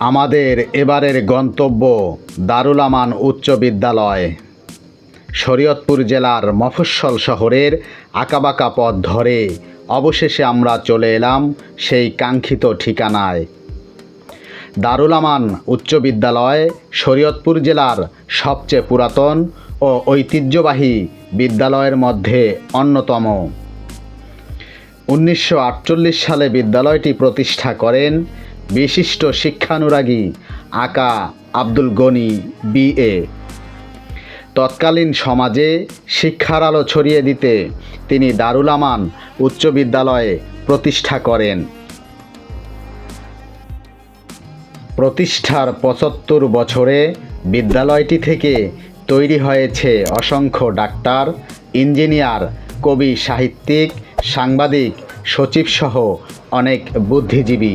আমাদের এবারের গন্তব্য দারুল আমান উচ্চ বিদ্যালয়। শরীয়তপুর জেলার মফস্বল শহরের আঁকাবাঁকা পথ ধরে অবশেষে আমরা চলে এলাম সেই কাঙ্ক্ষিত ঠিকানায়। দারুল আমান উচ্চ বিদ্যালয় শরীয়তপুর জেলার সবচেয়ে পুরাতন ও ঐতিহ্যবাহী বিদ্যালয়ের মধ্যে অন্যতম। 1948 সালে বিদ্যালয়টি প্রতিষ্ঠা করেন বিশিষ্ট শিক্ষানুরাগী আকা আব্দুল গনি BA। তৎকালীন সমাজে শিক্ষার আলো ছড়িয়ে দিতে তিনি দারুল আমান উচ্চ বিদ্যালয় প্রতিষ্ঠা করেন। প্রতিষ্ঠার 75 বছরে বিদ্যালয়টি থেকে তৈরি হয়েছে অসংখ্য ডাক্তার, ইঞ্জিনিয়ার, কবি, সাহিত্যিক, সাংবাদিক, সচিবসহ অনেক বুদ্ধিজীবী।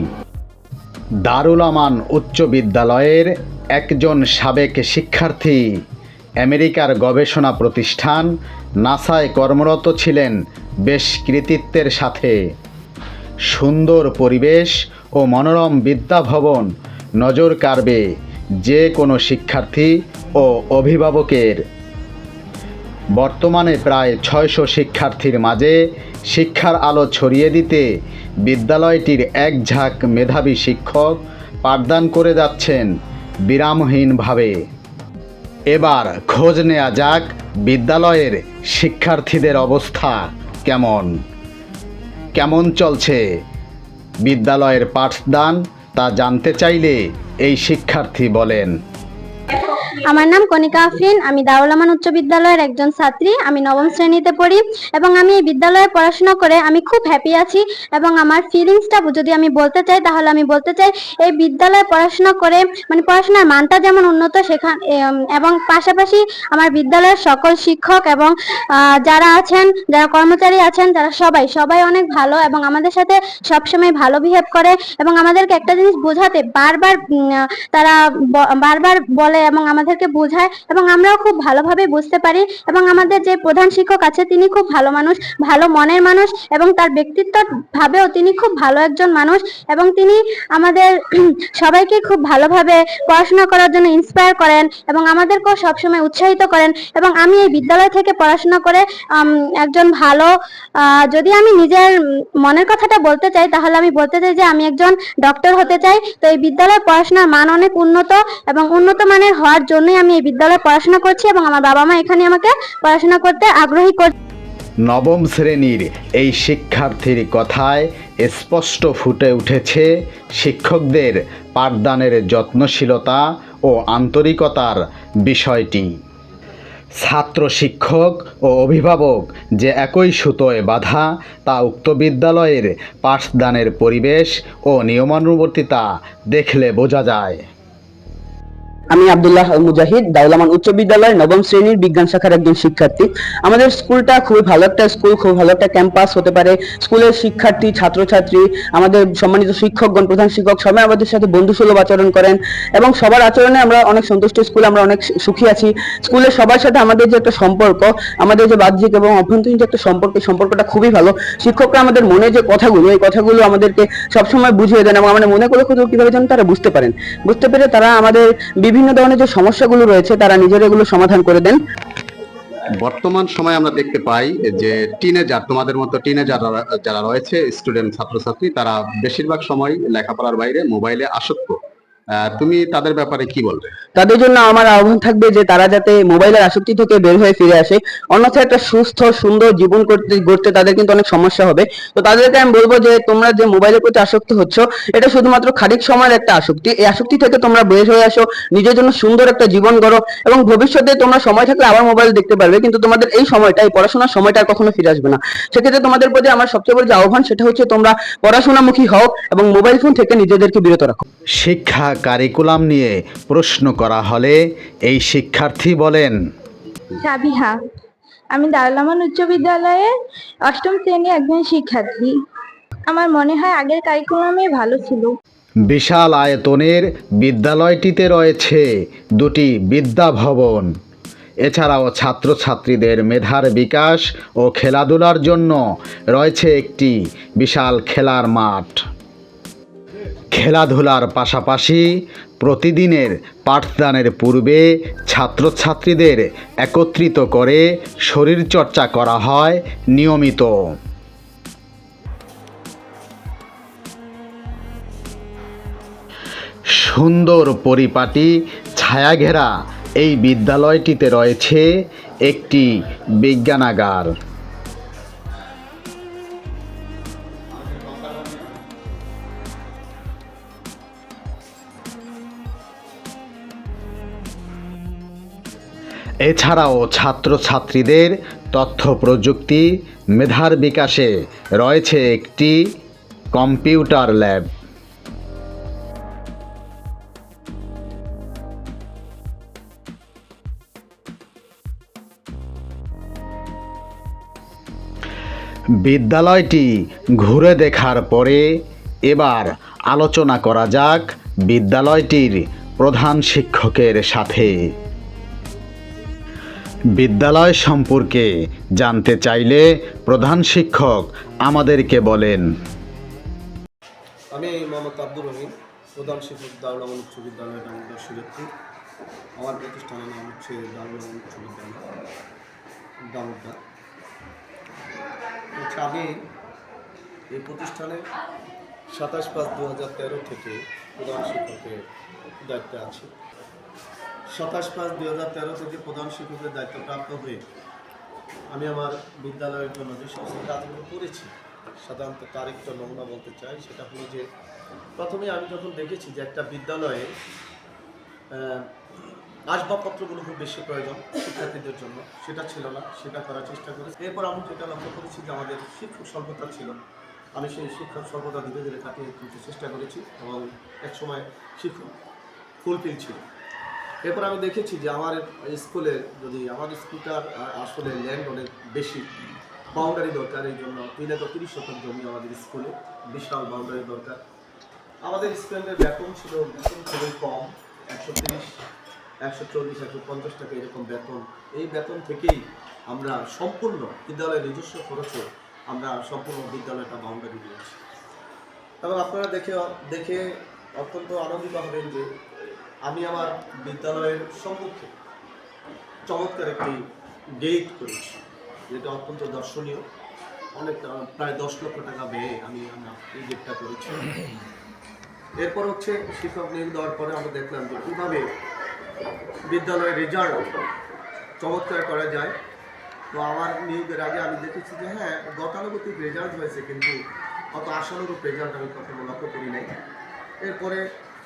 দারুল আমান উচ্চ বিদ্যালয়ের একজন সাবেক শিক্ষার্থী আমেরিকার গবেষণা প্রতিষ্ঠান নাসায় কর্মরত ছিলেন বেশ কৃতিত্বের সাথে। সুন্দর পরিবেশ ও মনোরম বিদ্যাভবন নজর কাড়বে যে কোনো শিক্ষার্থী ও অভিভাবকের। বর্তমানে প্রায় 600 শিক্ষার্থীর মাঝে শিক্ষার আলো ছড়িয়ে দিতে বিদ্যালয়টির এক ঝাঁক মেধাবী শিক্ষক পাঠদান করে যাচ্ছেন বিরামহীনভাবে। এবার খোঁজ নেওয়া যাক বিদ্যালয়ের শিক্ষার্থীদের অবস্থা কেমন চলছে বিদ্যালয়ের পাঠদান তা জানতে চাইলে এই শিক্ষার্থী বলেন। আমার নাম কণিকা আফরিন। আমি দারুল আমান উচ্চ বিদ্যালয়ের একজন ছাত্রী। আমি 9ম শ্রেণীতে পড়ি এবং আমি এই বিদ্যালয়ে পড়াশোনা করে আমি খুব হ্যাপি আছি। এবং আমার ফিলিংসটা যদি আমি বলতে চাই তাহলে আমি বলতে চাই এই বিদ্যালয়ে পড়াশোনা করে পড়াশোনার মানটা যেমন উন্নত সেখানে এবং পাশাপাশি আমার বিদ্যালয়ের সকল শিক্ষক এবং যারা কর্মচারী আছেন তারা সবাই অনেক ভালো এবং আমাদের সাথে সবসময় ভালো বিহেভ করে এবং আমাদেরকে একটা জিনিস বোঝাতে বারবার বলে এবং আমাদেরকে বোঝায় এবং আমরাও খুব ভালোভাবে বুঝতে পারি। এবং আমাদের যে প্রধান শিক্ষক আছে তিনি খুব ভালো মানুষ, ভালো মনের মানুষ এবং তার ব্যক্তিত্ব ভাবেও তিনি খুব ভালো একজন মানুষ এবং তিনি আমাদের সবাইকে খুব ভালোভাবে পড়াশোনা করার জন্য ইন্সপায়ার করেন এবং আমাদেরকেও সবসময় উৎসাহিত করেন। এবং আমি এই বিদ্যালয় থেকে পড়াশোনা করে একজন ভালো যদি আমি নিজের মনের কথাটা বলতে চাই তাহলে আমি বলতে চাই যে আমি একজন ডক্টর হতে চাই। তো এই বিদ্যালয়ের পড়াশোনার মান অনেক উন্নত এবং উন্নত মানের হওয়ার জন্যই আমি এই বিদ্যালয়ে পড়াশোনা করছি এবং আমার বাবা মা এখানে আমাকে পড়াশোনা করতে আগ্রহী করছে। 9ম শ্রেণীর এই শিক্ষার্থীর কথায় স্পষ্ট ফুটে উঠেছে শিক্ষকদের পাঠদানের যত্নশীলতা ও আন্তরিকতার বিষয়টি। ছাত্র, শিক্ষক ও অভিভাবক যে একই সুতোয় বাঁধা তা উক্ত বিদ্যালয়ের পাঠদানের পরিবেশ ও নিয়মানুবর্তিতা দেখলে বোঝা যায়। আমি আব্দুল্লাহ মুজাহিদ, দারুল আমান উচ্চ বিদ্যালয়ের 9ম শ্রেণীর বিজ্ঞান শাখার একজন শিক্ষার্থী। আমাদের স্কুলটা খুবই ভালো একটা স্কুল, খুব ভালো একটা ক্যাম্পাস হতে পারে। স্কুলের শিক্ষার্থী, ছাত্রছাত্রী, আমাদের সম্মানিত শিক্ষকগণ, প্রধান শিক্ষক সবাই আমাদের সাথে বন্ধুসুলভ আচরণ করেন এবং সবার আচরণে আমরা অনেক সন্তুষ্ট। স্কুলে আমরা অনেক সুখী আছি। স্কুলের সবার সাথে আমাদের যে একটা সম্পর্ক, আমাদের যে বাহ্যিক এবং অভ্যন্তরীণ যে একটা সম্পর্কটা খুবই ভালো। শিক্ষকরা আমাদের মনে যে কথাগুলো, এই কথাগুলো আমাদেরকে সবসময় বুঝিয়ে দেন এবং আমাদের মনে করে কিভাবে যেন তারা বুঝতে পেরে তারা আমাদের বিভিন্ন ধরনের যে সমস্যাগুলো রয়েছে তারা নিজেরা এগুলো সমাধান করে দেন। বর্তমান সময়ে আমরা দেখতে পাই যে তোমাদের মতো টিনেজার যারা রয়েছে, স্টুডেন্ট, ছাত্রছাত্রী, তারা বেশিরভাগ সময় লেখাপড়ার বাইরে মোবাইলে আসক্ত। তুমি তাদের ব্যাপারে কি বলবে? তাদের জন্য আমার আহ্বান থাকবে যে তারা যাতে মোবাইলের আসক্তি থেকে বের হয়ে ফিরে আসে, অন্যথায় একটা সুস্থ সুন্দর জীবন গড়তে তাদের কিন্তু অনেক সমস্যা হবে। তো তাদেরকে আমি বলবো যে তোমরা যে মোবাইলের প্রতি আসক্ত হচ্ছ এটা শুধুমাত্র ক্ষণিক সময়ের একটা আসক্তি। এই আসক্তি থেকে তোমরা বের হয়ে আসো, নিজের জন্য সুন্দর একটা জীবন গড়ো এবং ভবিষ্যতে তোমরা সময় থাকলে আবার মোবাইল দেখতে পারবে, কিন্তু তোমাদের এই সময়টা, এই পড়াশোনার সময়টা আর কখনো ফিরে আসবে না। সেক্ষেত্রে তোমাদের প্রতি আমার সবচেয়ে বড় যে আহ্বান সেটা হচ্ছে তোমরা পড়াশোনামুখী হও এবং মোবাইল ফোন থেকে নিজেদেরকে বিরত রাখো। শিক্ষা কারিকুলাম নিয়ে প্রশ্ন করা হলে এই শিক্ষার্থী বলেন। সাবিহা, আমি দারুল আমান উচ্চ বিদ্যালয়ের 8ম শ্রেণীর একজন শিক্ষার্থী। আমার মনে হয় আগের কারিকুলামই ভালো ছিল। বিশাল আয়তনের বিদ্যালয়টিতে রয়েছে 2টি বিদ্যাভবন। এছাড়াও ছাত্রছাত্রীদের মেধার বিকাশ ও খেলাধুলার জন্য রয়েছে একটি বিশাল খেলার মাঠ। খেলাধুলার পাশাপাশি প্রতিদিনের পাঠদানের পূর্বে ছাত্রছাত্রীদের একত্রিত করে শরীরচর্চা করা হয় নিয়মিত। সুন্দর পরিপাটি ছায়াঘেরা এই বিদ্যালয়টিতে রয়েছে একটি বিজ্ঞানাগার। এছাড়াও ছাত্রছাত্রীদের তথ্য প্রযুক্তি মেধার বিকাশে রয়েছে একটি কম্পিউটার ল্যাব। বিদ্যালয়টি ঘুরে দেখার পরে এবার আলোচনা করা যাক বিদ্যালয়টির প্রধান শিক্ষকের সাথে। বিদ্যালয় সম্পর্কে জানতে চাইলে প্রধান শিক্ষক আমাদেরকে বলেন। আমি মোহাম্মদ আব্দুর রহিম, প্রধান শিক্ষক দারুল আমান উচ্চ বিদ্যালয় ডাঙ্গুর সুরক্ষিত। আমার প্রতিষ্ঠানের নাম হচ্ছে দারুল আমান উচ্চ বিদ্যালয় ডাঙ্গুরদা। আমি এই প্রতিষ্ঠানে 27/5/2013 থেকে প্রধান শিক্ষকের দায়িত্বে আছি। 27/5/2013 থেকে প্রধান শিক্ষকের দায়িত্বপ্রাপ্ত হয়ে আমি আমার বিদ্যালয়ের জন্য যে সমস্ত কাজগুলো করেছি, সাধারণত তার একটা নমুনা বলতে চাই। সেটা হলো যে প্রথমে আমি যখন দেখেছি যে একটা বিদ্যালয়ে আসবাবপত্রগুলো খুব বেশি প্রয়োজন শিক্ষার্থীদের জন্য, সেটা ছিল না, সেটা করার চেষ্টা করেছি। এরপর আমি যেটা লক্ষ্য করেছি যে আমাদের শিক্ষক স্বল্পতা ছিল, আমি সেই শিক্ষক স্বল্পতা ধীরে ধীরে কাটিয়ে তুলতে চেষ্টা করেছি এবং একসময় শিক্ষক ফুলফিল ছিল। এরপর আমি দেখেছি যে আমার স্কুলে যদি আমার স্কুলটার আসলে ল্যান্ড অনেক বেশি, বাউন্ডারি দরকার। এই জন্য 3 একর 30 শতক জমি আমাদের স্কুলে, বিশাল বাউন্ডারি দরকার। আমাদের স্টুডেন্টের বেতন ছিল খুবই কম, 130, 140, 150 টাকা এরকম বেতন। এই বেতন থেকেই আমরা সম্পূর্ণ বিদ্যালয়ের নিজস্ব খরচে আমরা সম্পূর্ণ বিদ্যালয়টা বাউন্ডারি দিয়েছি। এবং আপনারা দেখে অত্যন্ত আনন্দিত হবেন যে আমি আমার বিদ্যালয়ের সম্মুখে চমৎকার একটি গেট করেছি, যেটা অত্যন্ত দর্শনীয়। অনেক প্রায় 10 লক্ষ টাকা ব্যয়ে আমি এই গেটটা করেছি। এরপর হচ্ছে শিক্ষক নিয়োগ দেওয়ার পরে আমরা দেখলাম যে কীভাবে বিদ্যালয়ের রেজাল্ট চমৎকার করা যায়। তো আমার নিয়োগের আগে আমি দেখেছি যে হ্যাঁ, গতানুগতিক রেজাল্ট হয়েছে, কিন্তু অত আশানুরূপ রেজাল্ট আমি কখনো লক্ষ্য করি নাই। এরপরে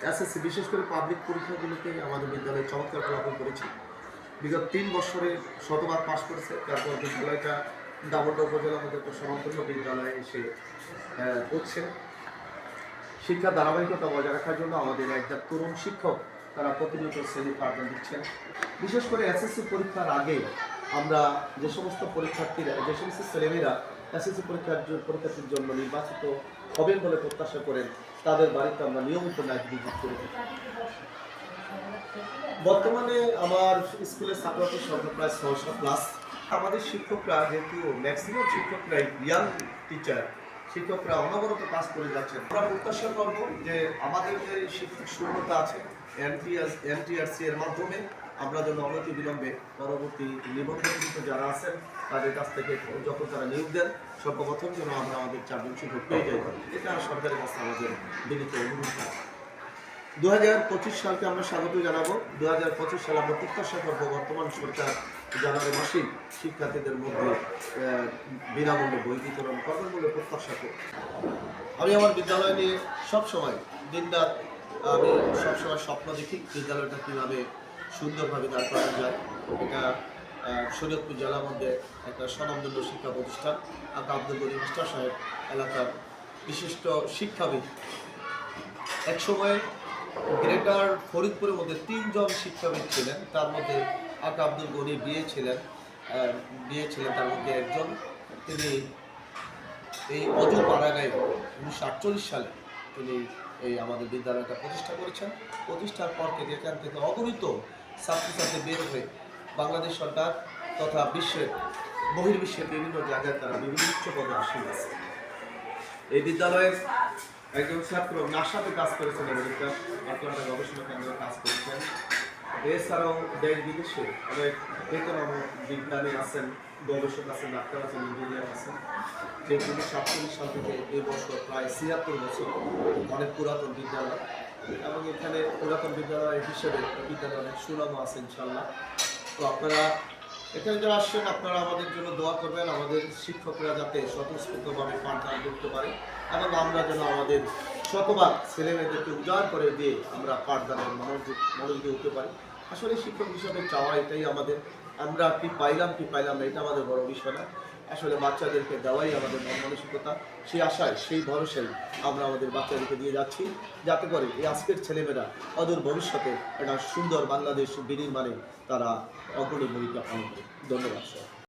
এসএসসি, বিশেষ করে পাবলিক পরীক্ষাগুলোতে আমাদের বিদ্যালয়ে চমৎকার ফলাফল করেছি। বিগত 3 বছরে শতভাগ পাস করেছে। তারপর বিদ্যালয়টা দামোদর উপজেলার মধ্যে একটা সমতুল্য বিদ্যালয়ে এসে পড়ছে। শিক্ষা ধারাবাহিকতা বজায় রাখার জন্য আমাদের একজন তরুণ শিক্ষক তারা প্রতিনিয়ত শ্রেণী পাঠদান দিচ্ছেন। বিশেষ করে এসএসসি পরীক্ষার আগে আমরা যে সমস্ত ছেলেমেয়েরা এসএসসি পরীক্ষার্থীর জন্য নির্বাচিত হবেন বলে প্রত্যাশা করেন, তাদের বাড়িতে আমরা নিয়মিত নাইট ভিজিট করে থাকি। বর্তমানে আমার স্কুলের ছাত্রছাত্রীর সংখ্যা প্রায় 600+। আমাদের শিক্ষকরা, যেহেতু ম্যাক্সিমাম শিক্ষকরাই ইয়াং টিচার, শিক্ষকরা অনবরত কাজ করে যাচ্ছেন। আমরা প্রত্যাশা করব যে আমাদের যে শিক্ষক শূন্যতা আছে এনটিআরসি এর মাধ্যমে আমরা যেন অনতি বিলম্বে পরবর্তী নিবন্ধনকৃত যারা আছেন তাদের কাছ থেকে যখন তারা নিয়োগ দেন, সর্বপ্রথম যেন আমরা আমাদের 4 জন শিক্ষক পেয়ে যাই। এটা সরকারের কাছে আমাদের বিনীত অনুরোধ। 2025 সালকে আমরা স্বাগত জানাবো। 2025 সালে আমরা প্রত্যাশা করবো বর্তমান সরকার জানুয়ারি মাসে শিক্ষার্থীদের মধ্যে বিনামূল্যে বই বিতরণ করবেন বলে প্রত্যাশা করি। আমি আমার বিদ্যালয় নিয়ে সবসময় দিনরাত আমি সবসময় স্বপ্ন দেখি বিদ্যালয়টা কীভাবে সুন্দরভাবে দাঁড় করানো যায়। এটা শরীয়তপুর জেলার মধ্যে একটা স্বনামধন্য শিক্ষা প্রতিষ্ঠান। আব্দুল গনি মাস্টার সাহেব এলাকার বিশিষ্ট শিক্ষাবিদ। একসময় গ্রেটার ফরিদপুরের মধ্যে 3 জন শিক্ষাবিদ ছিলেন, তার মধ্যে আব্দুল গনি বিয়ে ছিলেন তার মধ্যে একজন। তিনি এই অজু পাড়াগাঁয়ে 1948 সালে তিনি এই আমাদের বিদ্যালয়টা প্রতিষ্ঠা করেছেন। প্রতিষ্ঠার পর থেকে এখান থেকে অগণিত ছাত্রছাত্রী বের হয়ে বাংলাদেশ সরকার তথা বহির্বিশ্বের বিভিন্ন জায়গায় তারা বিভিন্ন উচ্চ পদে আসীন আছে। এই বিদ্যালয়ের একজন ছাত্র নাসাতে কাজ করেছেন, আমেরিকা আটলান্টা গবেষণা কেন্দ্রে কাজ করেছেন। এছাড়াও দেশ বিদেশে অনেক বেতন বিজ্ঞানী আছেন, গবেষক আছেন, ডাক্তার আছেন, ইঞ্জিনিয়ার আছেন। যে 1947 সাল থেকে এই বছর প্রায় 76 বছর, অনেক পুরাতন বিদ্যালয়, এবং এখানে পুরাতন বিদ্যালয় হিসেবে বিদ্যালয়ের সুনাম আছে ইনশাল্লাহ। তো আপনারা এখানে যারা আসছেন, আপনারা আমাদের জন্য দোয়া করবেন, আমাদের শিক্ষকরা যাতে স্বতঃস্ফূর্তভাবে পাঠদান করতে পারে, এবং আমরা যেন আমাদের শতভাগ ছেলেমেয়েদেরকে উজাড় করে দিয়ে আমরা পাঠদানের মনোযোগী হতে পারি। আসলে শিক্ষক হিসাবে চাওয়া এটাই আমাদের, আমরা কি পাইলাম না এটা আমাদের বড় বিষয় না। আসলে বাচ্চাদেরকে দেওয়াই আমাদের মন মানসিকতা, সেই আশায় সেই ভরসায় আমরা আমাদের বাচ্চাদেরকে দিয়ে যাচ্ছি, যাতে করে এই আজকের ছেলেমেয়েরা অদূর ভবিষ্যতে একটা সুন্দর বাংলাদেশ বিনির্মাণে তারা অগ্রণী ভূমিকা পালন করে। ধন্যবাদ স্যার।